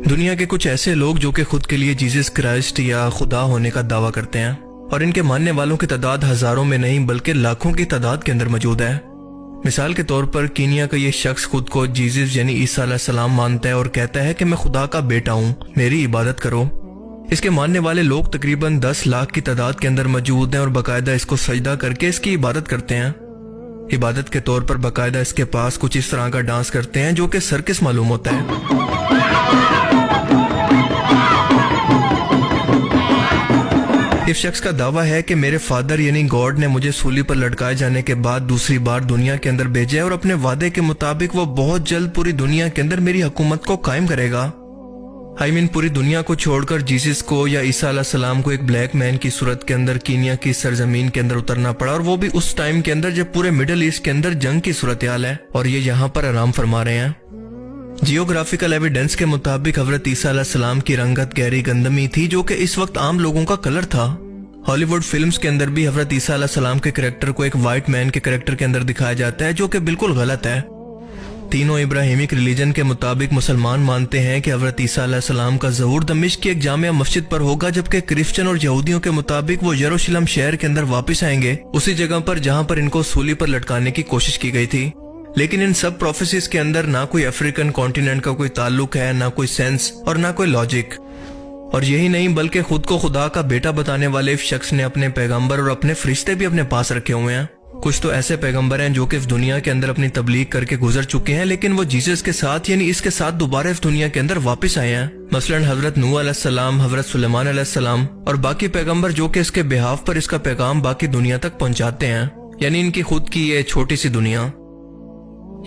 دنیا کے کچھ ایسے لوگ جو کہ خود کے لیے جیزس کرائسٹ یا خدا ہونے کا دعویٰ کرتے ہیں، اور ان کے ماننے والوں کی تعداد ہزاروں میں نہیں بلکہ لاکھوں کی تعداد کے اندر موجود ہے۔ مثال کے طور پر کینیا کا یہ شخص خود کو جیزس یعنی عیسیٰ علیہ السلام مانتا ہے اور کہتا ہے کہ میں خدا کا بیٹا ہوں، میری عبادت کرو۔ اس کے ماننے والے لوگ تقریباً 10 لاکھ کی تعداد کے اندر موجود ہیں اور باقاعدہ اس کو سجدہ کر کے اس کی عبادت کرتے ہیں۔ عبادت کے طور پر باقاعدہ اس کے پاس کچھ اس طرح کا ڈانس کرتے ہیں جو کہ سرکس معلوم ہوتا ہے۔ اس شخص کا دعویٰ ہے کہ میرے فادر یعنی گاڈ نے مجھے سولی پر لٹکائے جانے کے بعد دوسری بار دنیا کے اندر بھیجا ہے اور اپنے وعدے کے مطابق وہ بہت جلد پوری دنیا کے اندر میری حکومت کو قائم کرے گا۔ پوری دنیا کو چھوڑ کر جیسس کو یا عیسیٰ علیہ السلام کو ایک بلیک مین کی صورت کے اندر کینیا کی سرزمین کے اندر اترنا پڑا، اور وہ بھی اس ٹائم کے اندر جب پورے مڈل ایسٹ کے اندر جنگ کی صورتحال ہے اور یہ یہاں پر آرام فرما رہے ہیں۔ جیوگرافیکل ایویڈنس کے مطابق حضرت عیسیٰ علیہ السلام کی رنگت گہری گندمی تھی جو کہ اس وقت عام لوگوں کا کلر تھا۔ ہالی ووڈ فلمز کے اندر بھی حضرت عیسیٰ علیہ السلام کے کریکٹر کو ایک وائٹ مین کے کریکٹر کے اندر دکھایا جاتا ہے جو کہ بالکل غلط ہے۔ تینوں ابراہیمک ریلیجن کے مطابق مسلمان مانتے ہیں کہ حضرت عیسیٰ علیہ السلام کا ظہور دمشق کی ایک جامع مسجد پر ہوگا، جبکہ کرسچن اور یہودیوں کے مطابق وہ یروشلم شہر کے اندر واپس آئیں گے، اسی جگہ پر جہاں پر ان کو سولی پر لٹکانے کی کوشش کی گئی تھی۔ لیکن ان سب پروفیسیز کے اندر نہ کوئی افریقن کانٹیننٹ کا کوئی تعلق ہے، نہ کوئی سینس اور نہ کوئی لاجک۔ اور یہی نہیں بلکہ خود کو خدا کا بیٹا بتانے والے اس شخص نے اپنے پیغمبر اور اپنے فرشتے بھی اپنے پاس رکھے ہوئے ہیں۔ کچھ تو ایسے پیغمبر ہیں جو کہ اس دنیا کے اندر اپنی تبلیغ کر کے گزر چکے ہیں، لیکن وہ جیسس کے ساتھ یعنی اس کے ساتھ دوبارہ اس دنیا کے اندر واپس آئے ہیں۔ مثلا حضرت نوح علیہ السلام، حضرت سلیمان علیہ السلام اور باقی پیغمبر جو کہ اس کے بہاف پر اس کا پیغام باقی دنیا تک پہنچاتے ہیں، یعنی ان کی خود کی یہ چھوٹی سی دنیا۔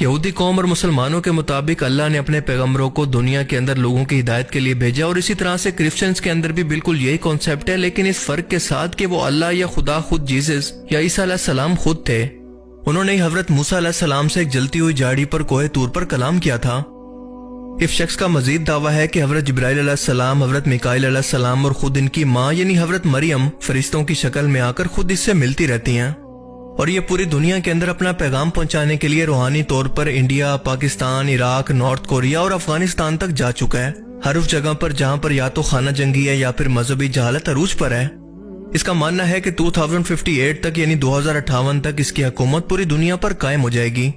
یہودی قوم اور مسلمانوں کے مطابق اللہ نے اپنے پیغمبروں کو دنیا کے اندر لوگوں کی ہدایت کے لیے بھیجا، اور اسی طرح سے کرسچنز کے اندر بھی بالکل یہی کانسیپٹ ہے، لیکن اس فرق کے ساتھ کہ وہ اللہ یا خدا خود جیسس یا عیسیٰ علیہ السلام خود تھے۔ انہوں نے حضرت موسیٰ علیہ السلام سے ایک جلتی ہوئی جھاڑی پر کوہ طور پر کلام کیا تھا۔ اس شخص کا مزید دعویٰ ہے کہ حضرت جبرائیل علیہ السلام، حضرت میکائیل علیہ السلام اور خود ان کی ماں یعنی حضرت مریم فرشتوں کی شکل میں آ کر خود اس سے ملتی رہتی ہیں، اور یہ پوری دنیا کے اندر اپنا پیغام پہنچانے کے لیے روحانی طور پر India, Pakistan, Iraq, North Korea اور افغانستان تک جا چکا ہے، ہر اس جگہ پر جہاں پر یا تو خانہ جنگی ہے یا پھر مذہبی جہالت عروج پر ہے۔ اس کا ماننا ہے کہ 2058 تک یعنی 2058 تک اس کی حکومت پوری دنیا پر قائم ہو جائے گی۔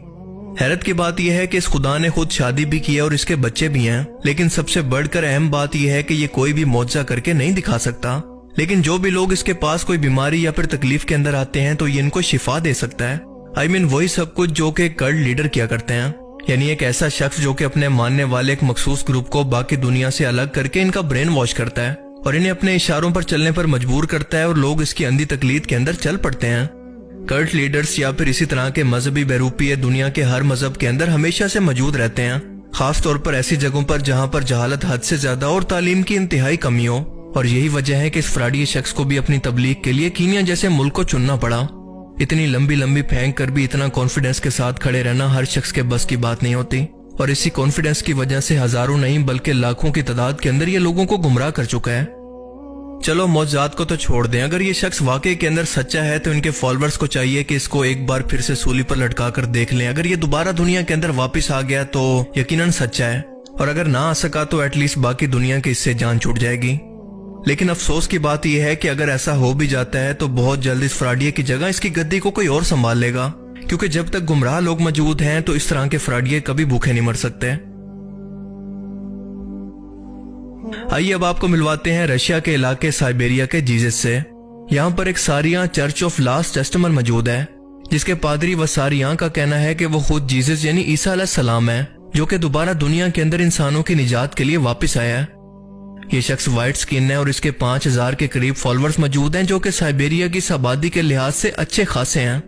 حیرت کی بات یہ ہے کہ اس خدا نے خود شادی بھی کی ہے اور اس کے بچے بھی ہیں، لیکن سب سے بڑھ کر اہم بات یہ ہے کہ یہ کوئی بھی معجزہ کر کے نہیں دکھا سکتا، لیکن جو بھی لوگ اس کے پاس کوئی بیماری یا پھر تکلیف کے اندر آتے ہیں تو یہ ان کو شفا دے سکتا ہے۔ وہی سب کچھ جو کہ کلٹ لیڈر کیا کرتے ہیں، یعنی ایک ایسا شخص جو کہ اپنے ماننے والے ایک مخصوص گروپ کو باقی دنیا سے الگ کر کے ان کا برین واش کرتا ہے اور انہیں اپنے اشاروں پر چلنے پر مجبور کرتا ہے، اور لوگ اس کی اندھی تقلید کے اندر چل پڑتے ہیں۔ کلٹ لیڈرز یا پھر اسی طرح کے مذہبی بیروپیے دنیا کے ہر مذہب کے اندر ہمیشہ سے موجود رہتے ہیں، خاص طور پر ایسی جگہوں پر جہاں پر جہالت حد سے زیادہ اور تعلیم کی انتہائی کمی ہو، اور یہی وجہ ہے کہ اس فراڈی شخص کو بھی اپنی تبلیغ کے لیے کینیا جیسے ملک کو چننا پڑا۔ اتنی لمبی پھینک کر بھی اتنا کانفیڈنس کے ساتھ کھڑے رہنا ہر شخص کے بس کی بات نہیں ہوتی، اور اسی کانفیڈنس کی وجہ سے ہزاروں نہیں بلکہ لاکھوں کی تعداد کے اندر یہ لوگوں کو گمراہ کر چکا ہے۔ چلو معجزات کو تو چھوڑ دیں، اگر یہ شخص واقعی کے اندر سچا ہے تو ان کے فالوورز کو چاہیے کہ اس کو ایک بار پھر سے سولی پر لٹکا کر دیکھ لیں۔ اگر یہ دوبارہ دنیا کے اندر واپس آ گیا تو یقیناً سچا ہے، اور اگر نہ آ سکا تو ایٹ لیسٹ باقی دنیا کی اس سے جان چھوٹ جائے گی۔ لیکن افسوس کی بات یہ ہے کہ اگر ایسا ہو بھی جاتا ہے تو بہت جلد اس فراڈیے کی جگہ اس کی گدی کو کوئی اور سنبھال لے گا، کیونکہ جب تک گمراہ لوگ موجود ہیں تو اس طرح کے فراڈیے کبھی بھوکے نہیں مر سکتے۔ آئیے اب آپ کو ملواتے ہیں رشیا کے علاقے سائبیریا کے جیزس سے۔ یہاں پر ایک ساریاں چرچ آف لاسٹ ٹیسٹمن موجود ہے، جس کے پادری و ساریاں کا کہنا ہے کہ وہ خود جیزس یعنی عیسیٰ علیہ السلام ہے، جو کہ دوبارہ دنیا کے اندر انسانوں کی نجات کے لیے واپس آیا ہے۔ یہ شخص وائٹ سکن ہے اور اس کے 5000 کے قریب فالوورز موجود ہیں، جو کہ سائبیریا کی آبادی کے لحاظ سے اچھے خاصے ہیں۔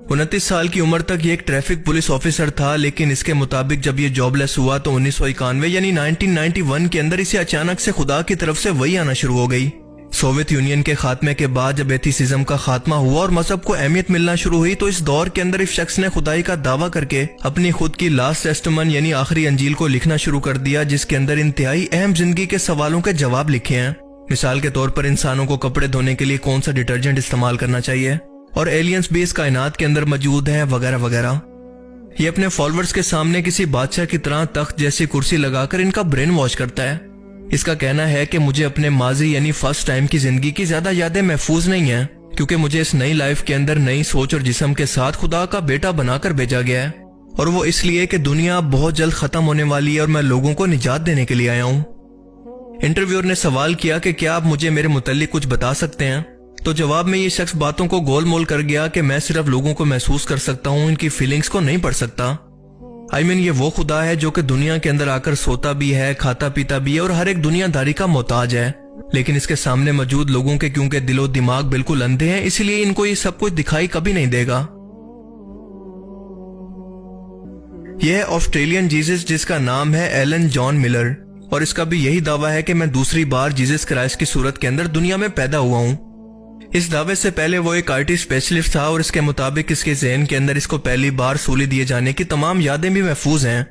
29 سال کی عمر تک یہ ایک ٹریفک پولیس آفیسر تھا، لیکن اس کے مطابق جب یہ جاب لیس ہوا تو 1991 یعنی 1991 کے اندر اسے اچانک سے خدا کی طرف سے وہی آنا شروع ہو گئی۔ سوویت یونین کے خاتمے کے بعد جب ایتھیسزم کا خاتمہ ہوا اور مذہب کو اہمیت ملنا شروع ہوئی تو اس دور کے اندر اس شخص نے خدائی کا دعویٰ کر کے اپنی خود کی لاسٹ ٹیسٹمن یعنی آخری انجیل کو لکھنا شروع کر دیا، جس کے اندر انتہائی اہم زندگی کے سوالوں کے جواب لکھے ہیں۔ مثال کے طور پر انسانوں کو کپڑے دھونے کے لیے کون سا ڈٹرجنٹ استعمال کرنا چاہیے، اور ایلینز بھی اس کائنات کے اندر موجود ہیں، وغیرہ وغیرہ۔ یہ اپنے فالوورز کے سامنے کسی بادشاہ کی طرح تخت جیسی کرسی لگا کر ان کا برین واش کرتا ہے، اس کا کہنا ہے کہ مجھے اپنے ماضی یعنی فرسٹ ٹائم کی زندگی کی زیادہ یادیں محفوظ نہیں ہیں، کیونکہ مجھے اس نئی لائف کے اندر نئی سوچ اور جسم کے ساتھ خدا کا بیٹا بنا کر بھیجا گیا ہے، اور وہ اس لیے کہ دنیا بہت جلد ختم ہونے والی ہے اور میں لوگوں کو نجات دینے کے لیے آیا ہوں۔ انٹرویور نے سوال کیا کہ کیا آپ مجھے میرے متعلق کچھ بتا سکتے ہیں؟ تو جواب میں یہ شخص باتوں کو گول مول کر گیا کہ میں صرف لوگوں کو محسوس کر سکتا ہوں، ان کی فیلنگز کو نہیں پڑھ سکتا۔ یہ وہ خدا ہے جو کہ دنیا کے اندر آ کر سوتا بھی ہے، کھاتا پیتا بھی ہے اور ہر ایک دنیا داری کا محتاج ہے، لیکن اس کے سامنے موجود لوگوں کے کیونکہ دل و دماغ بالکل اندھے ہیں، اسی لیے ان کو یہ سب کچھ دکھائی کبھی نہیں دے گا۔ یہ ہے آسٹریلین جیزس، جس کا نام ہے ایلن جان ملر، اور اس کا بھی یہی دعویٰ ہے کہ میں دوسری بار جیزس کرائسٹ کی صورت کے اندر دنیا میں پیدا ہوا ہوں۔ اس دعوے سے پہلے وہ ایک آرٹی اسپیشلسٹ تھا، اور اس کے مطابق اس کے ذہن کے اندر اس کو پہلی بار سولی دیے جانے کی تمام یادیں بھی محفوظ ہیں۔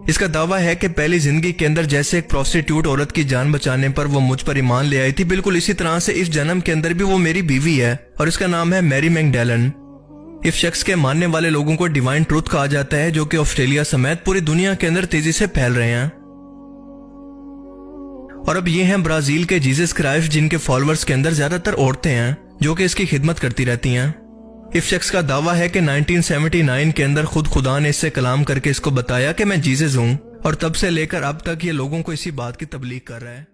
اس کا دعویٰ ہے کہ پہلی زندگی کے اندر جیسے ایک پروسٹیٹیوٹ عورت کی جان بچانے پر وہ مجھ پر ایمان لے آئی تھی، بالکل اسی طرح سے اس جنم کے اندر بھی وہ میری بیوی ہے، اور اس کا نام ہے میری میگڈیلن۔ اس شخص کے ماننے والے لوگوں کو ڈیوائن ٹروتھ کہا جاتا ہے، جو کہ آسٹریلیا سمیت پوری دنیا کے اندر تیزی سے پھیل رہے ہیں۔ اور اب یہ ہیں برازیل کے جیزس کرائسٹ، جن کے فالوورز کے اندر زیادہ تر عورتیں ہیں جو کہ اس کی خدمت کرتی رہتی ہیں۔ اس شخص کا دعویٰ ہے کہ 1979 کے اندر خود خدا نے اس سے کلام کر کے اس کو بتایا کہ میں جیزس ہوں، اور تب سے لے کر اب تک یہ لوگوں کو اسی بات کی تبلیغ کر رہا ہے۔